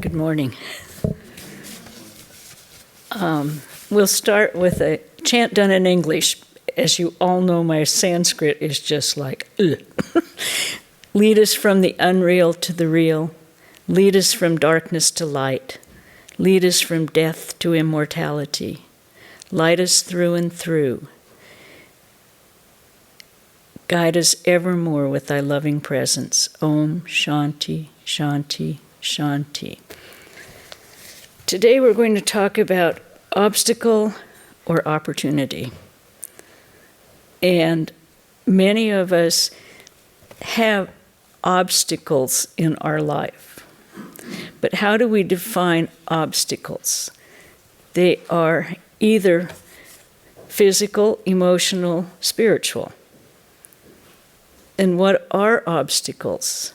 Good morning. We'll start with a chant done in English. As you all know, my Sanskrit is just like, ugh. Lead us from the unreal to the real. Lead us from darkness to light. Lead us from death to immortality. Light us through and through. Guide us evermore with thy loving presence. Om Shanti, Shanti, Shanti. Today we're going to talk about obstacle or opportunity. And many of us have obstacles in our life. But how do we define obstacles? They are either physical, emotional, spiritual. And what are obstacles?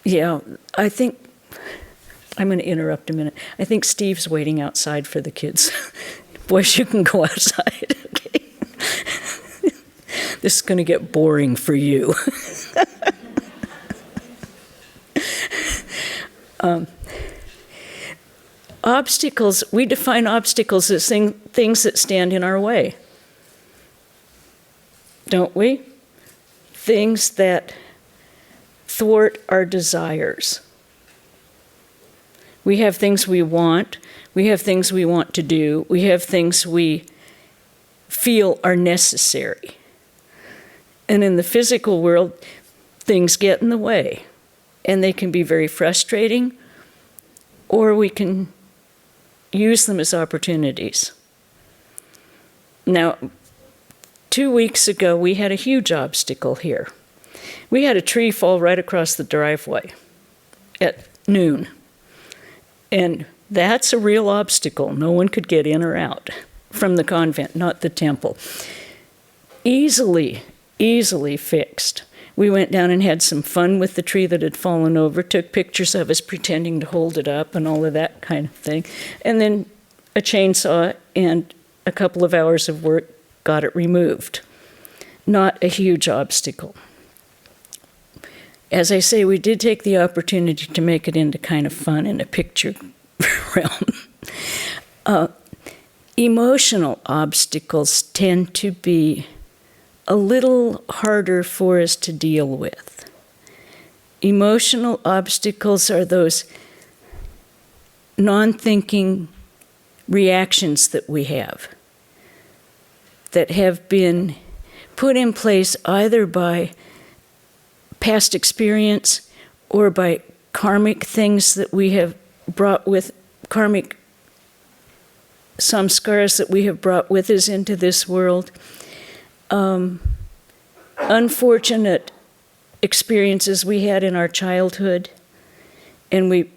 Yeah, I think, I'm going to interrupt a minute. I think Steve's waiting outside for the kids. Boys, you can go outside, okay? This is going to get boring for you. Obstacles, we define obstacles as things that stand in our way. Don't we? Things that thwart our desires. We have things we want to do, we have things we feel are necessary. And in the physical world, things get in the way. And they can be very frustrating, or we can use them as opportunities. Now, 2 weeks ago, we had a huge obstacle here. We had a tree fall right across the driveway at noon. And that's a real obstacle. No one could get in or out from the convent, not the temple. Easily fixed. We went down and had some fun with the tree that had fallen over, took pictures of us pretending to hold it up and all of that kind of thing. And then a chainsaw and a couple of hours of work got it removed. Not a huge obstacle. As I say, we did take the opportunity to make it into kind of fun in a picture realm. Emotional obstacles tend to be a little harder for us to deal with. Emotional obstacles are those non-thinking reactions that we have that have been put in place either by past experience or by karmic things that we have brought with, karmic samskaras that we have brought with us into this world. Unfortunate experiences we had in our childhood, and we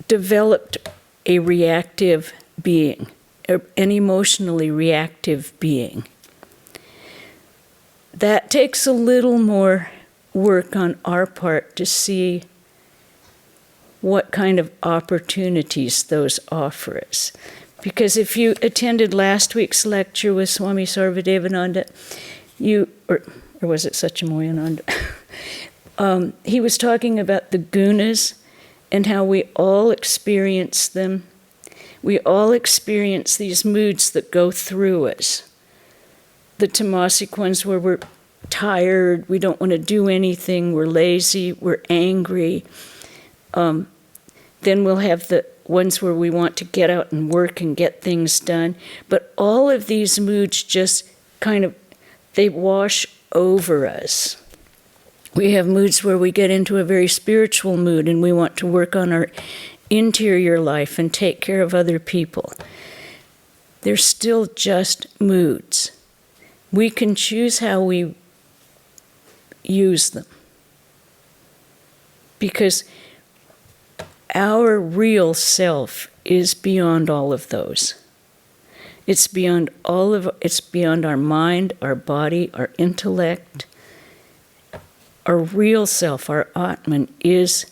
developed a reactive being, an emotionally reactive being. That takes a little more work on our part to see what kind of opportunities those offer us. Because if you attended last week's lecture with Swami Sarvadevananda, or was it Satchidayananda? He was talking about the gunas and how we all experience them. We all experience these moods that go through us. The tamasic ones where we're tired, we don't want to do anything, we're lazy, we're angry. Then we'll have the ones where we want to get out and work and get things done. But all of these moods just kind of, they wash over us. We have moods where we get into a very spiritual mood and we want to work on our interior life and take care of other people. They're still just moods. We can choose how we use them. Because our real self is beyond all of those. It's beyond our mind, our body, our intellect. Our real self, our Atman, is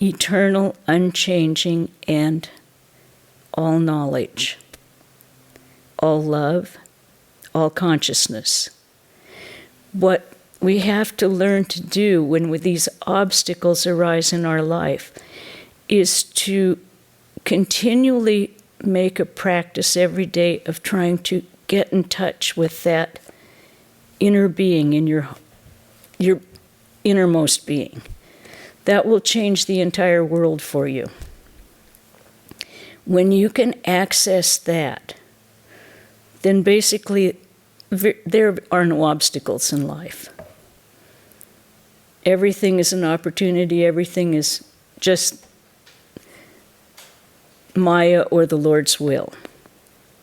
eternal, unchanging, and all knowledge, all love, all consciousness. What we have to learn to do when these obstacles arise in our life is to continually make a practice every day of trying to get in touch with that inner being in your innermost being. That will change the entire world for you. When you can access that, then basically there are no obstacles in life. Everything is an opportunity, everything is just Maya or the Lord's will.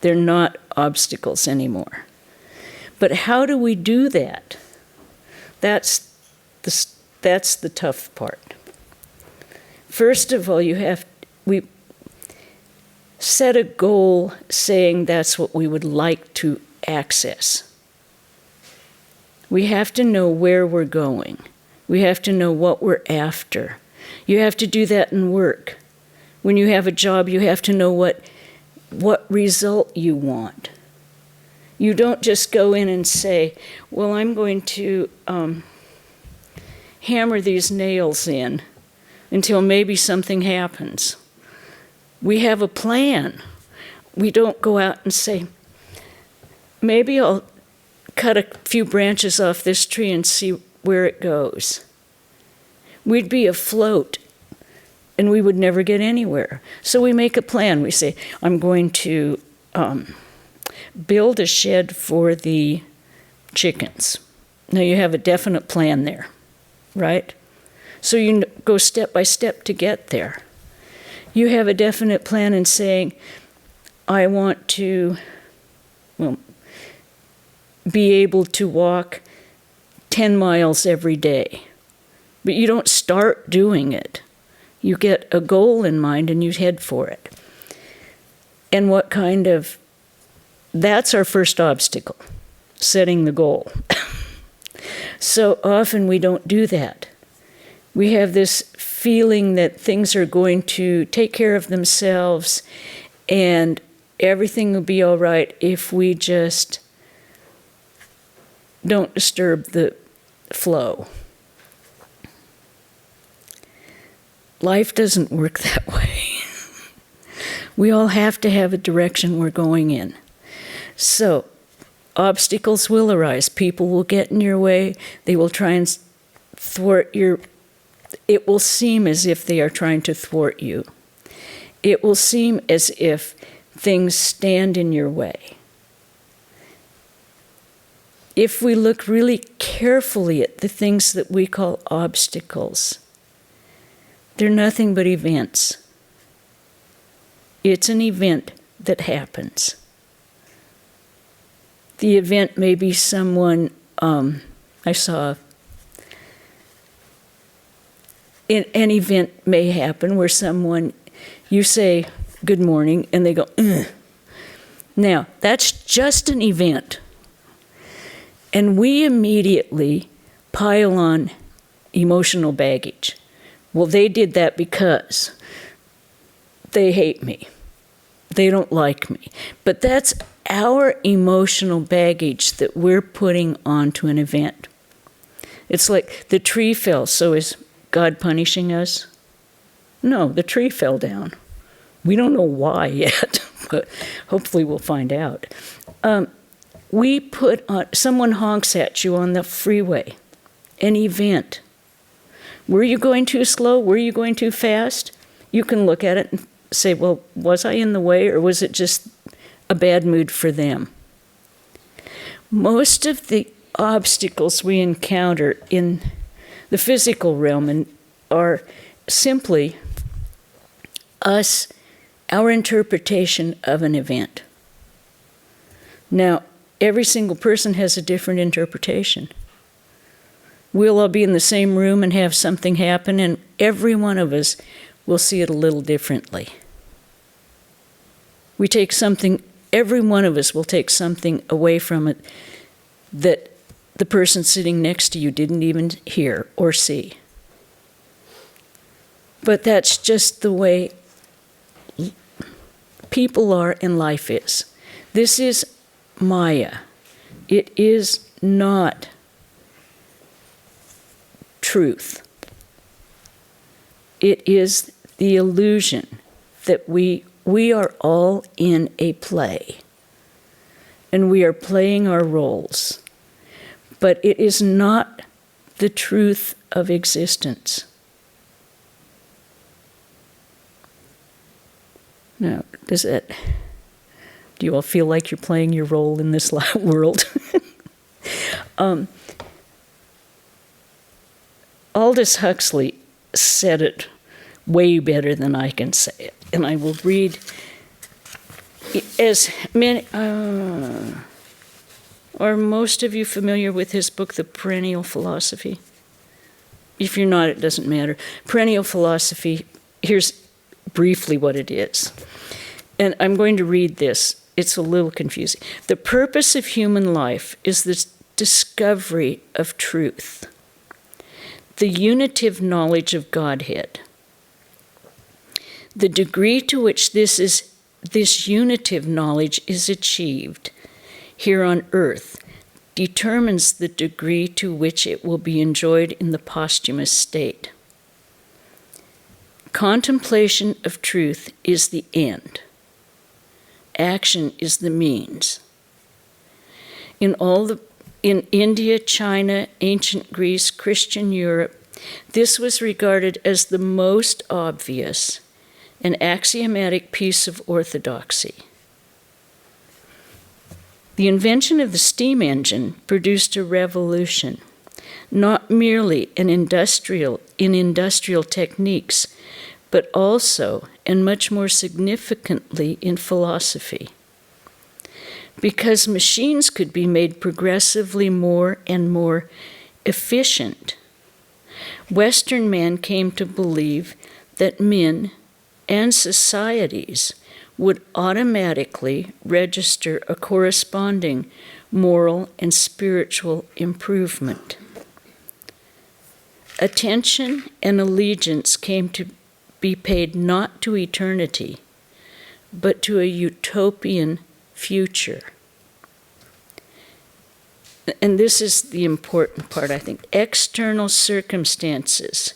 They're not obstacles anymore. But how do we do that? That's the tough part. First of all, we set a goal saying that's what we would like to access. We have to know where we're going. We have to know what we're after. You have to do that in work. When you have a job, you have to know what result you want. You don't just go in and say, well, I'm going to hammer these nails in until maybe something happens. We have a plan. We don't go out and say, maybe I'll cut a few branches off this tree and see where it goes. We'd be afloat and we would never get anywhere. So we make a plan. We say, I'm going to build a shed for the chickens. Now you have a definite plan there, right? So you go step by step to get there. You have a definite plan in saying, I want to, be able to walk 10 miles every day. But you don't start doing it. You get a goal in mind and you head for it. And that's our first obstacle, setting the goal. So often we don't do that. We have this feeling that things are going to take care of themselves and everything will be all right if we just don't disturb the flow. Life doesn't work that way. We all have to have a direction we're going in. So, obstacles will arise. People will get in your way. They will try and thwart it will seem as if they are trying to thwart you. It will seem as if things stand in your way. If we look really carefully at the things that we call obstacles, they're nothing but events. It's an event that happens. The event may be someone, I saw an event may happen where someone, you say, good morning, and they go, ugh. Now, that's just an event. And we immediately pile on emotional baggage. Well, they did that because they hate me. They don't like me. But that's our emotional baggage that we're putting onto an event. It's like the tree fell, so is God punishing us? No, the tree fell down. We don't know why yet, but hopefully we'll find out. We put on, someone honks at you on the freeway, an event. Were you going too slow? Were you going too fast? You can look at it and say, well, was I in the way or was it just a bad mood for them? Most of the obstacles we encounter in the physical realm are simply our interpretation of an event. Now, every single person has a different interpretation. We'll all be in the same room and have something happen, and every one of us will see it a little differently. Every one of us will take something away from it that the person sitting next to you didn't even hear or see. But that's just the way people are and life is. This is Maya. It is not truth. It is the illusion that we are all in a play, and we are playing our roles. But it is not the truth of existence. Now, do you all feel like you're playing your role in this world? Aldous Huxley said it way better than I can say it. And I will read as many... Are most of you familiar with his book, The Perennial Philosophy? If you're not, it doesn't matter. Perennial Philosophy, here's briefly what it is. And I'm going to read this. It's a little confusing. The purpose of human life is the discovery of truth, the unitive knowledge of Godhead. The degree to which this unitive knowledge is achieved here on earth determines the degree to which it will be enjoyed in the posthumous state. Contemplation of truth is the end. Action is the means. In India, China, ancient Greece, Christian Europe, this was regarded as the most obvious and axiomatic piece of orthodoxy. The invention of the steam engine produced a revolution, not merely in industrial techniques, but also, and much more significantly, in philosophy. Because machines could be made progressively more and more efficient, Western man came to believe that men and societies would automatically register a corresponding moral and spiritual improvement. Attention and allegiance came to be paid not to eternity, but to a utopian future. And this is the important part, I think. External circumstances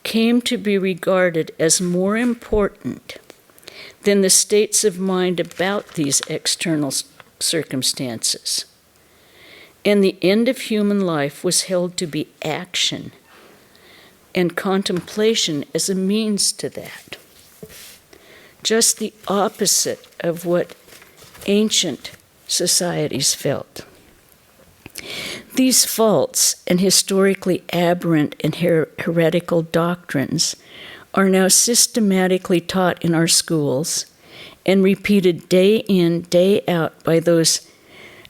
came to be regarded as more important than the states of mind about these external circumstances. And the end of human life was held to be action, and contemplation as a means to that. Just the opposite of what ancient societies felt. These false and historically aberrant and heretical doctrines are now systematically taught in our schools and repeated day in, day out by those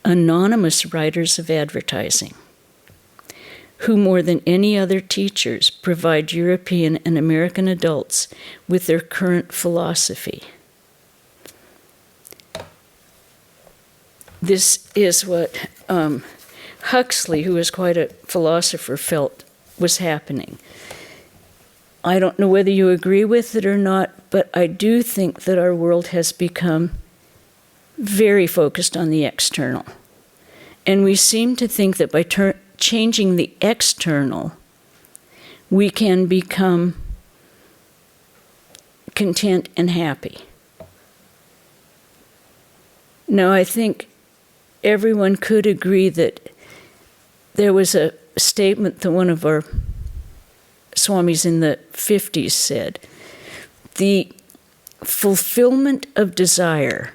anonymous writers of advertising, who more than any other teachers provide European and American adults with their current philosophy. This is what Huxley, who was quite a philosopher, felt was happening. I don't know whether you agree with it or not, but I do think that our world has become very focused on the external. And we seem to think that by changing the external, we can become content and happy. Now, I think everyone could agree that there was a statement that one of our Swamis in the 50s said, the fulfillment of desire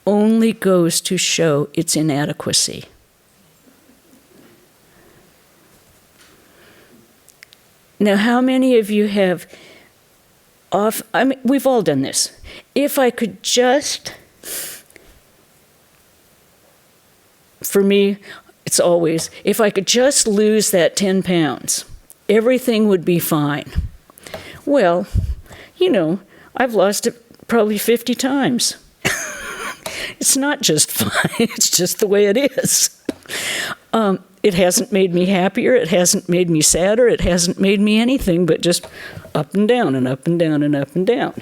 only goes to show its inadequacy. Now, how many of you have we've all done this. If I could just, for me, it's always, if I could just lose that 10 pounds, everything would be fine. Well, I've lost it probably 50 times. It's not just fine, it's just the way it is. It hasn't made me happier, it hasn't made me sadder, it hasn't made me anything but just up and down and up and down and up and down.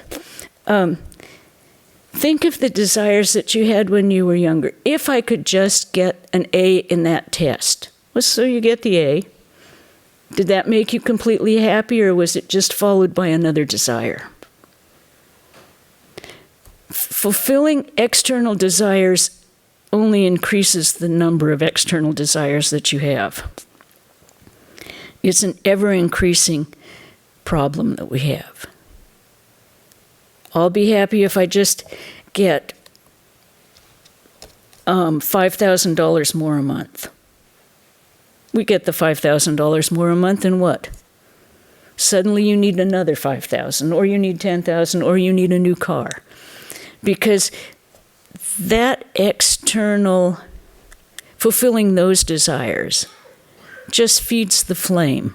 Think of the desires that you had when you were younger. If I could just get an A in that test. Well, so you get the A. Did that make you completely happy, or was it just followed by another desire? Fulfilling external desires only increases the number of external desires that you have. It's an ever-increasing problem that we have. I'll be happy if I just get $5,000 more a month. We get the $5,000 more a month, and what? Suddenly you need another $5,000, or you need $10,000, or you need a new car. Because that external, fulfilling those desires, just feeds the flame.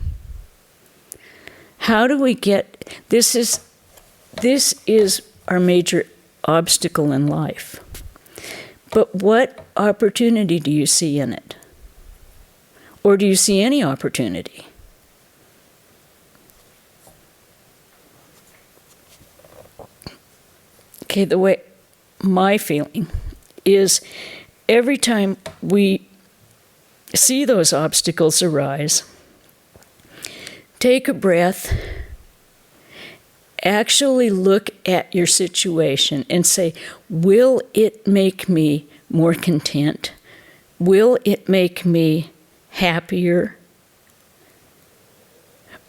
How do we get, this is our major obstacle in life. But what opportunity do you see in it? Or do you see any opportunity? Okay, the way my feeling is every time we see those obstacles arise, take a breath, actually look at your situation and say, will it make me more content? Will it make me happier?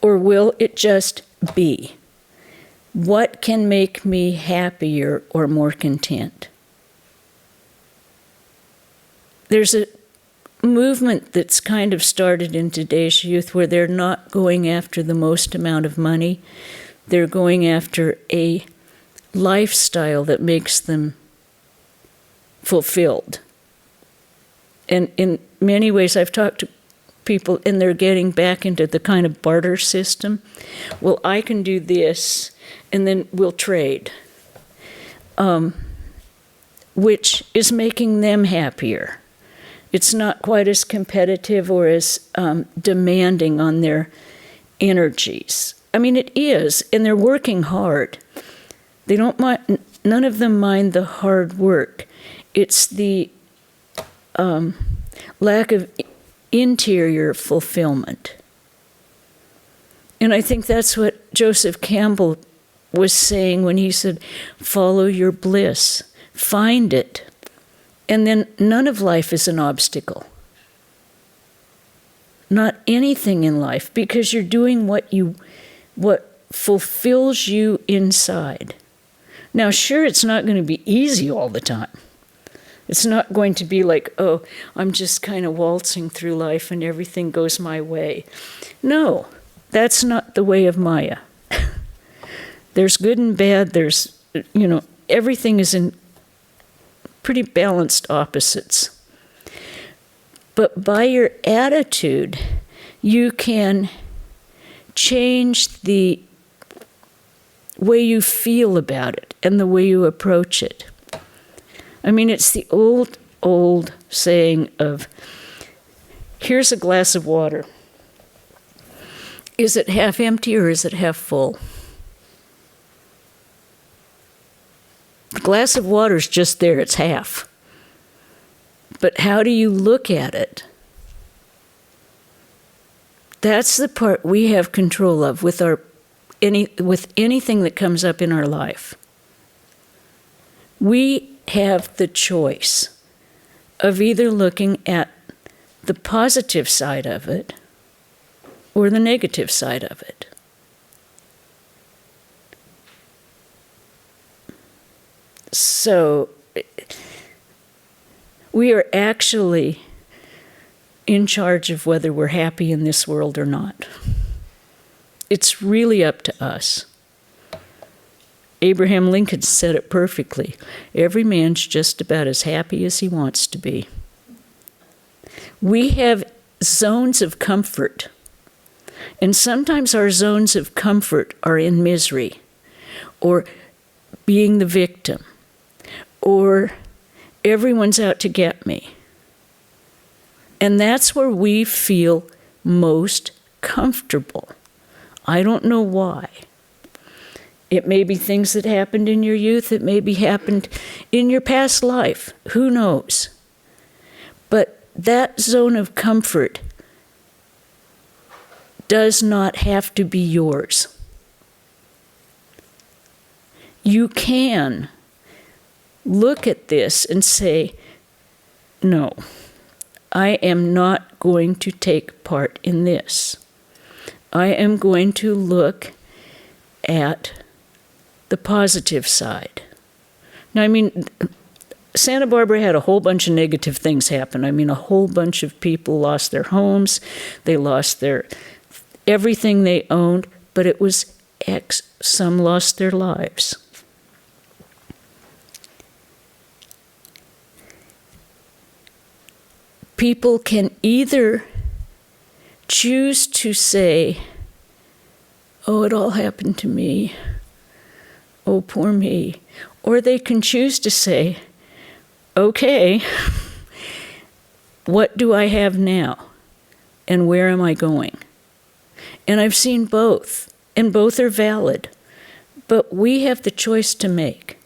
Or will it just be? What can make me happier or more content? There's a movement that's kind of started in today's youth where they're not going after the most amount of money. They're going after a lifestyle that makes them fulfilled. And in many ways, I've talked to people, and they're getting back into the kind of barter system. Well, I can do this, and then we'll trade, which is making them happier. It's not quite as competitive or as demanding on their energies. I mean, it is, and they're working hard. They don't mind, none of them mind the hard work. It's the lack of interior fulfillment. And I think that's what Joseph Campbell was saying when he said, follow your bliss, find it. And then none of life is an obstacle. Not anything in life, because you're doing what fulfills you inside. Now, sure, it's not going to be easy all the time. It's not going to be like, oh, I'm just kind of waltzing through life and everything goes my way. No, that's not the way of Maya. There's good and bad. There's, everything is in pretty balanced opposites. But by your attitude, you can change the way you feel about it and the way you approach it. I mean, it's the old saying of, here's a glass of water. Is it half empty or is it half full? The glass of water is just there, it's half. But how do you look at it? That's the part we have control of with anything that comes up in our life. We have the choice of either looking at the positive side of it or the negative side of it. So we are actually in charge of whether we're happy in this world or not. It's really up to us. Abraham Lincoln said it perfectly. Every man's just about as happy as he wants to be. We have zones of comfort. And sometimes our zones of comfort are in misery, or being the victim, or everyone's out to get me. And that's where we feel most comfortable. I don't know why. It may be things that happened in your youth. It may be happened in your past life. Who knows? But that zone of comfort does not have to be yours. You can look at this and say, no, I am not going to take part in this. I am going to look at the positive side. Now, I mean, Santa Barbara had a whole bunch of negative things happen. I mean, a whole bunch of people lost their homes, they lost everything they owned, but it was some lost their lives. People can either choose to say, oh, it all happened to me. Oh, poor me. Or they can choose to say, okay, what do I have now? And where am I going? And I've seen both, and both are valid. But we have the choice to make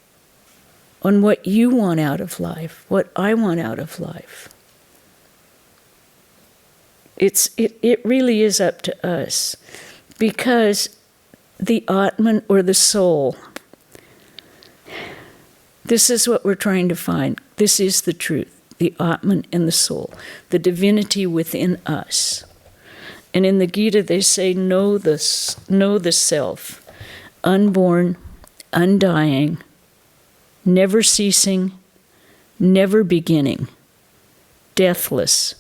on what you want out of life, what I want out of life. It really is up to us, because the Atman, or the soul, this is what we're trying to find. This is the truth, the Atman and the soul, the divinity within us. And in the Gita they say, know the self, unborn, undying, never ceasing, never beginning, deathless,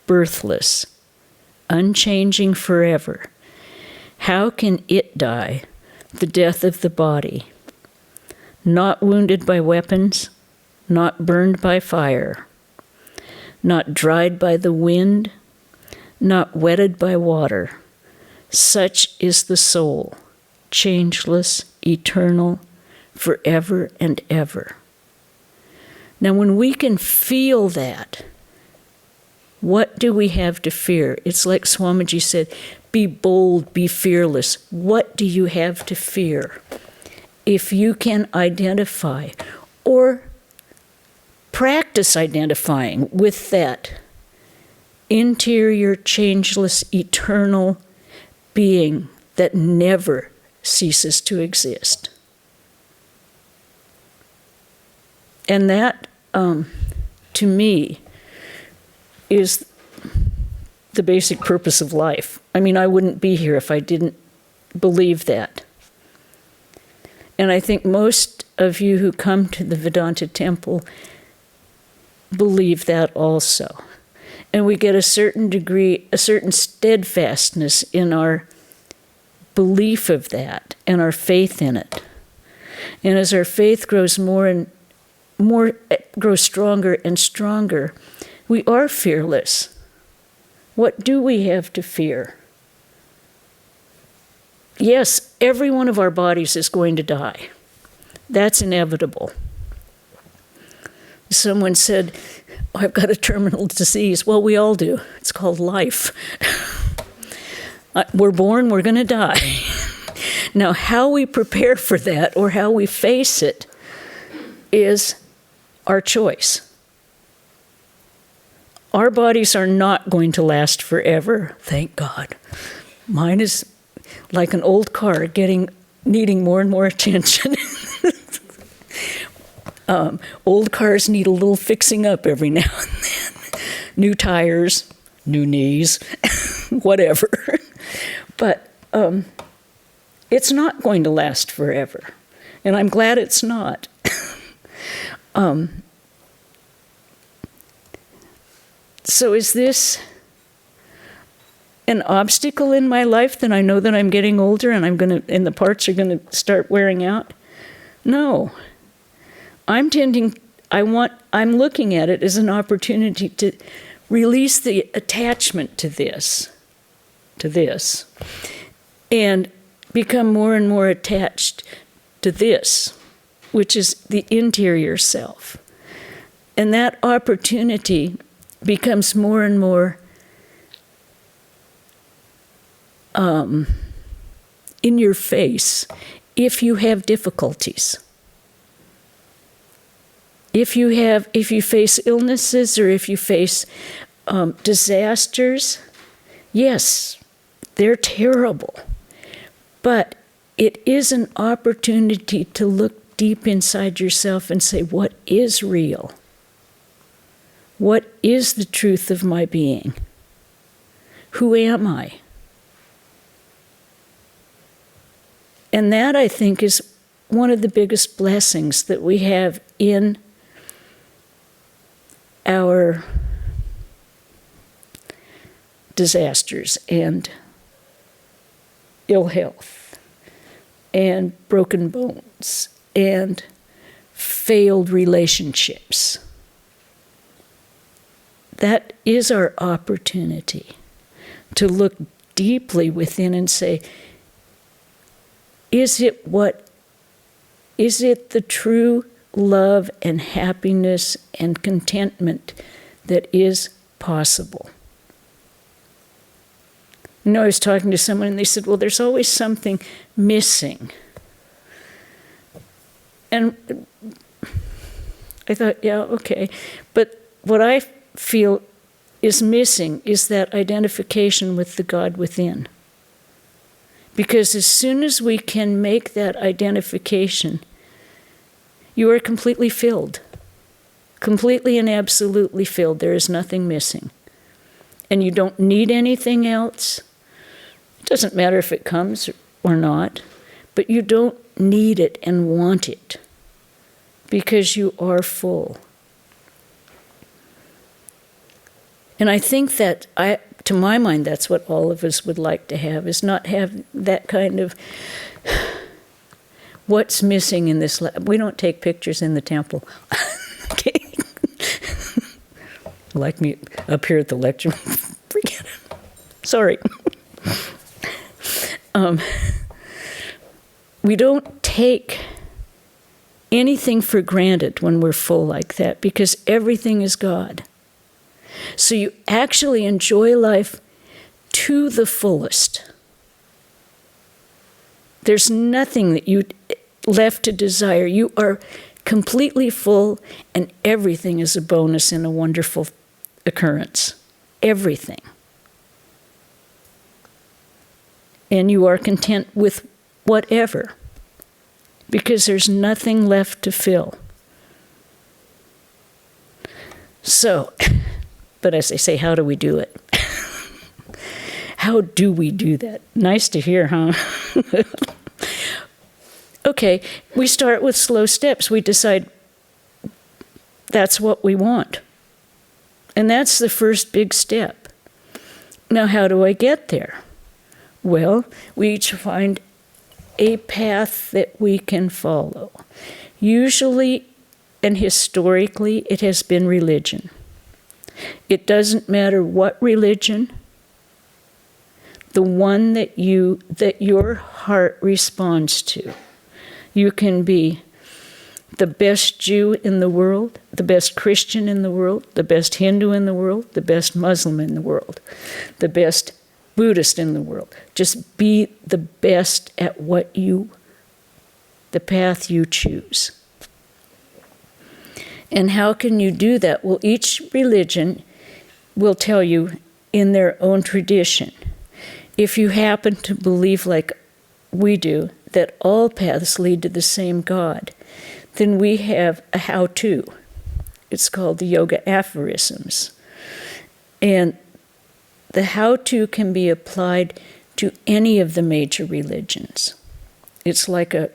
birthless, unchanging forever. How can it die, the death of the body? Not wounded by weapons, not burned by fire, not dried by the wind, not wetted by water. Such is the soul, changeless, eternal, forever and ever. Now, when we can feel that, what do we have to fear? It's like Swamiji said, be bold, be fearless. What do you have to fear? If you can identify or practice identifying with that interior, changeless, eternal being that never ceases to exist. And that, to me, is the basic purpose of life. I mean, I wouldn't be here if I didn't believe that. And I think most of you who come to the Vedanta Temple believe that also. And we get a certain degree, a certain steadfastness in our belief of that and our faith in it. And as our faith grows grows stronger and stronger, we are fearless. What do we have to fear? Yes, every one of our bodies is going to die. That's inevitable. Someone said, oh, I've got a terminal disease. Well, we all do. It's called life. We're born, we're going to die. Now, how we prepare for that or how we face it is our choice. Our bodies are not going to last forever, thank God. Mine is like an old car needing more and more attention. Old cars need a little fixing up every now and then. New tires, new knees, whatever. But it's not going to last forever. And I'm glad it's not. So is this an obstacle in my life that I know that I'm getting older and the parts are going to start wearing out? No. I'm looking at it as an opportunity to release the attachment to this, and become more and more attached to this, which is the interior self. And that opportunity becomes more and more in your face if you have difficulties. If you face illnesses or if you face disasters, yes, They're terrible. But it is an opportunity to look deep inside yourself and say, what is real? What is the truth of my being? Who am I? And that, I think, is one of the biggest blessings that we have in our disasters and ill health and broken bones and failed relationships. That is our opportunity to look deeply within and say, is it the true love and happiness and contentment that is possible? You know, I was talking to someone and they said, well, there's always something missing. And I thought, yeah, okay. But what I feel is missing is that identification with the God within. Because as soon as we can make that identification, you are completely filled. Completely and absolutely filled. There is nothing missing. And you don't need anything else. It doesn't matter if it comes or not, but you don't need it and want it because you are full. And I think that, to my mind, that's what all of us would like to have, is not have that kind of, what's missing in this lab? We don't take pictures in the temple. Okay. Like me up here at the lecture. Forget it. Sorry. We don't take anything for granted when we're full like that, because everything is God. So you actually enjoy life to the fullest. There's nothing that you left to desire. You are completely full, and everything is a bonus and a wonderful occurrence. Everything. And you are content with whatever, because there's nothing left to fill. So, but as they say, how do we do it? How do we do that? Nice to hear, huh? Okay, we start with slow steps. We decide that's what we want. And that's the first big step. Now, how do I get there? Well, we each find a path that we can follow. Usually and historically, it has been religion. It doesn't matter what religion, the one that your heart responds to. You can be the best Jew in the world, the best Christian in the world, the best Hindu in the world, the best Muslim in the world, the best Buddhist in the world. Just be the best at the path you choose. And how can you do that? Well, each religion will tell you in their own tradition. If you happen to believe like we do, that all paths lead to the same God, then we have a how-to. It's called the Yoga Aphorisms. And the how-to can be applied to any of the major religions. It's like a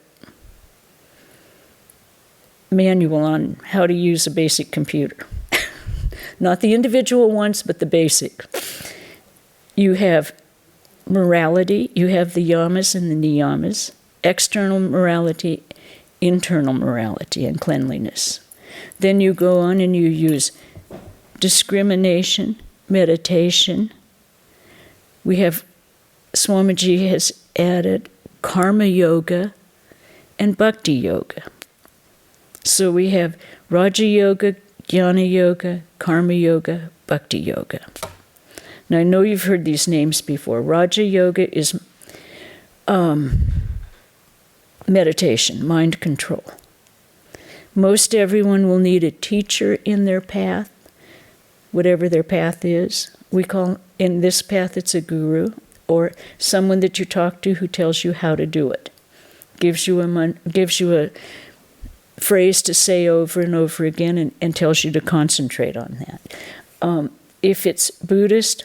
manual on how to use a basic computer. Not the individual ones, but the basic. You have morality, you have the yamas and the niyamas, external morality, internal morality, and cleanliness. Then you go on and you use discrimination, meditation. We have, Swamiji has added karma yoga and bhakti yoga. So we have Raja Yoga, Jnana Yoga, Karma Yoga, Bhakti Yoga. Now I know you've heard these names before. Raja Yoga is meditation, mind control. Most everyone will need a teacher in their path, whatever their path is. We call, in this path it's a guru, or someone that you talk to who tells you how to do it. Gives you a phrase to say over and over again and tells you to concentrate on that. If it's Buddhist,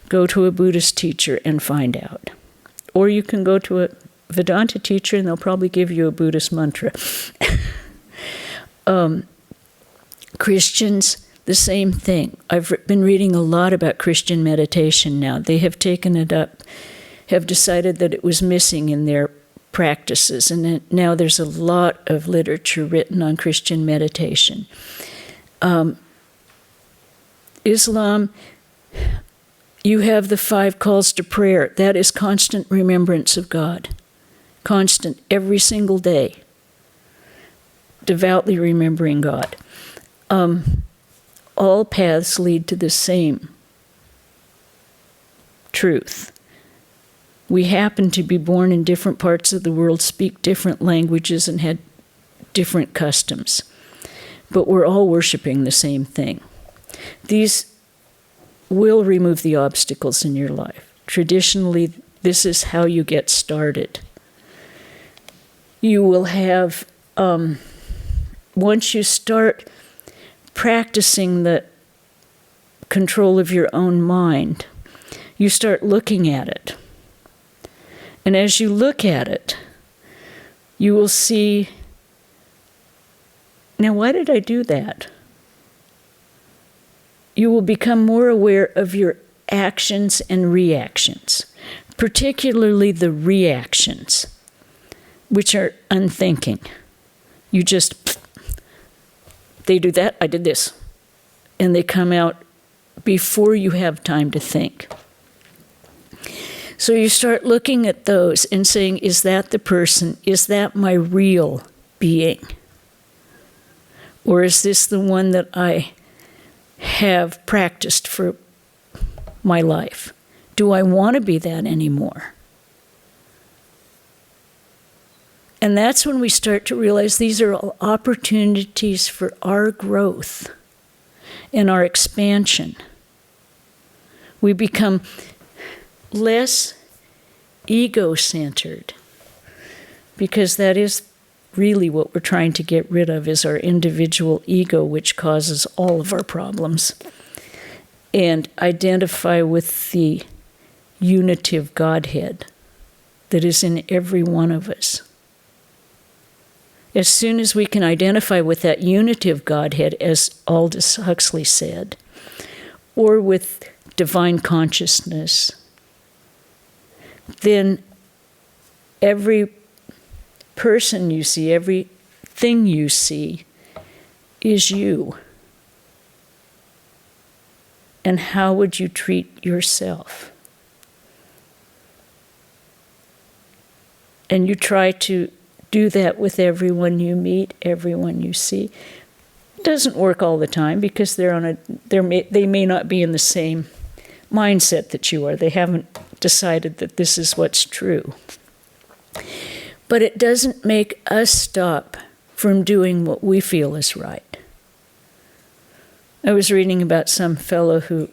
go to a Buddhist teacher and find out. Or you can go to a Vedanta teacher and they'll probably give you a Buddhist mantra. Christians, the same thing. I've been reading a lot about Christian meditation now. They have taken it up, have decided that it was missing in their practices, and now there's a lot of literature written on Christian meditation. Islam, you have the 5 calls to prayer. That is constant remembrance of God. Constant, every single day. Devoutly remembering God. All paths lead to the same truth. We happen to be born in different parts of the world, speak different languages, and had different customs. But we're all worshiping the same thing. These will remove the obstacles in your life. Traditionally, this is how you get started. You will have, once you start practicing the control of your own mind, you start looking at it. And as you look at it, you will see, now why did I do that? You will become more aware of your actions and reactions, particularly the reactions, which are unthinking. You just, they do that, I did this. And they come out before you have time to think. So you start looking at those and saying, is that the person? Is that my real being? Or is this the one that I have practiced for my life? Do I want to be that anymore? And that's when we start to realize these are all opportunities for our growth and our expansion. We become less ego-centered, because that is really what we're trying to get rid of, is our individual ego, which causes all of our problems, and identify with the unity of Godhead that is in every one of us. As soon as we can identify with that unity of Godhead, as Aldous Huxley said, or with divine consciousness, then every person you see, everything you see, is you. And how would you treat yourself? And you try to do that with everyone you meet, everyone you see. It doesn't work all the time, because they may not be in the same mindset that you are. They haven't decided that this is what's true. But it doesn't make us stop from doing what we feel is right. I was reading about some fellow who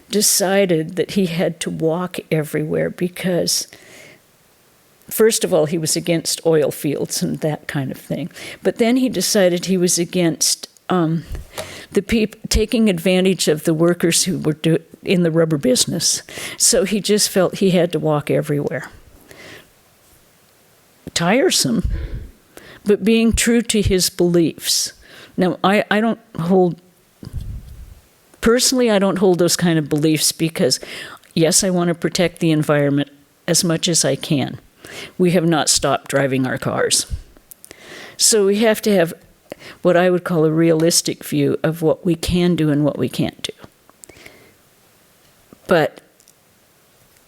decided that he had to walk everywhere because, first of all, he was against oil fields and that kind of thing. But then he decided he was against the people taking advantage of the workers who were in the rubber business. So he just felt he had to walk everywhere. Tiresome, but being true to his beliefs. Now, I don't hold those kind of beliefs, because, yes, I want to protect the environment as much as I can. We have not stopped driving our cars. So we have to have what I would call a realistic view of what we can do and what we can't do. But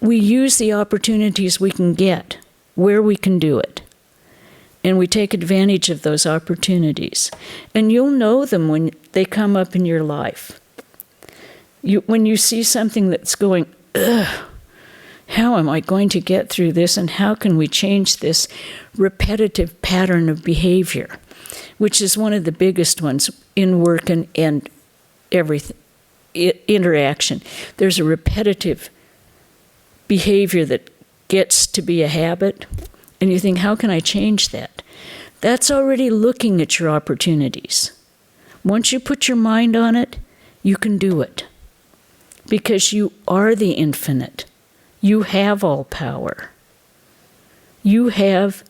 we use the opportunities we can get where we can do it. And we take advantage of those opportunities. And you'll know them when they come up in your life. When you see something that's going, ugh, how am I going to get through this, and how can we change this repetitive pattern of behavior, which is one of the biggest ones in work and everything, interaction. There's a repetitive behavior that gets to be a habit, and you think, how can I change that? That's already looking at your opportunities. Once you put your mind on it, you can do it. Because you are the infinite. You have all power. You have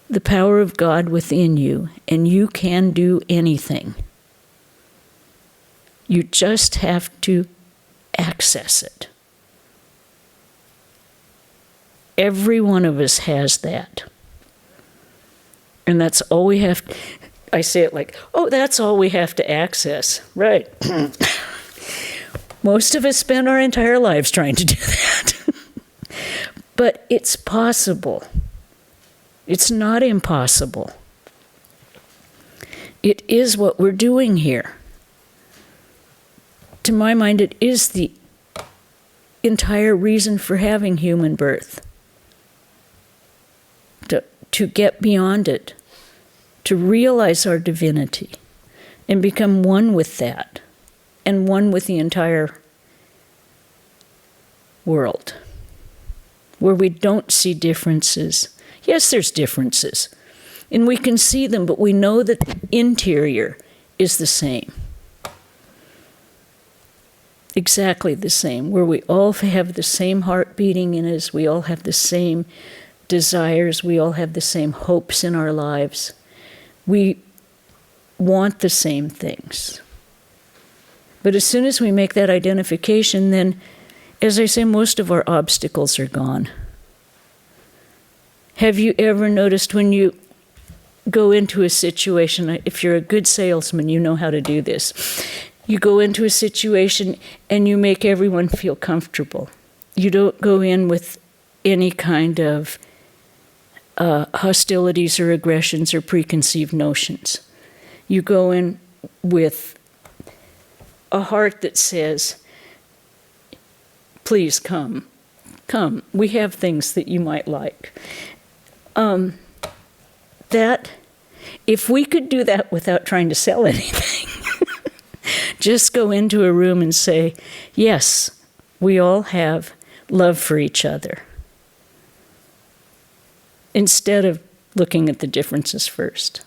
the power of God within you, and you can do anything. You just have to access it. Every one of us has that. And that's all we have. I say it like, oh, that's all we have to access. Right. Most of us spend our entire lives trying to do that. But it's possible. It's not impossible. It is what we're doing here. To my mind, it is the entire reason for having human birth. To get beyond it, to realize our divinity, and become one with that, and one with the entire world, where we don't see differences. Yes, there's differences, and we can see them, but we know that the interior is the same. Exactly the same, where we all have the same heart beating in us, we all have the same desires, we all have the same hopes in our lives. We want the same things. But as soon as we make that identification, then, as I say, most of our obstacles are gone. Have you ever noticed when you go into a situation, if you're a good salesman, you know how to do this. You go into a situation and you make everyone feel comfortable. You don't go in with any kind of hostilities or aggressions or preconceived notions. You go in with a heart that says, please come, we have things that you might like. That, if we could do that without trying to sell anything, just go into a room and say, yes, we all have love for each other. Instead of looking at the differences first.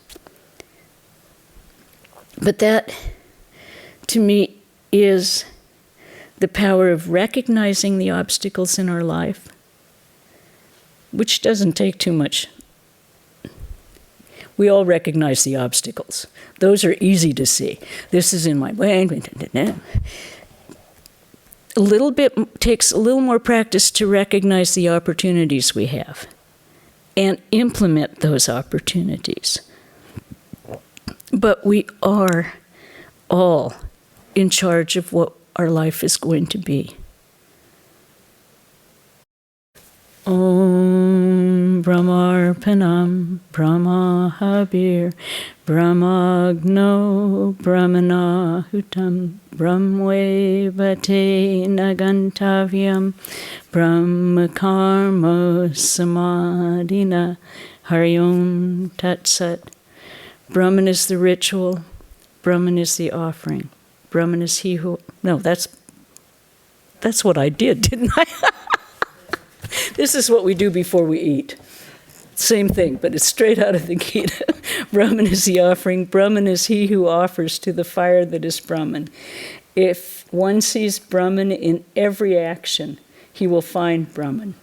But that, to me, is the power of recognizing the obstacles in our life, which doesn't take too much. We all recognize the obstacles. Those are easy to see. This is in my way. A little bit takes a little more practice to recognize the opportunities we have and implement those opportunities. But we are all in charge of what our life is going to be. Om Brahmarpanam Brahmahabir Brahmagno Brahmanahutam Brahmvevate Nagantavyam Brahmakarma Samadhina Hari Om Tat Sat. Brahman is the ritual, Brahman is the offering. Brahman is he who... No, that's what I did, didn't I? This is what we do before we eat. Same thing, but it's straight out of the Gita. Brahman is the offering. Brahman is he who offers to the fire that is Brahman. If one sees Brahman in every action, he will find Brahman.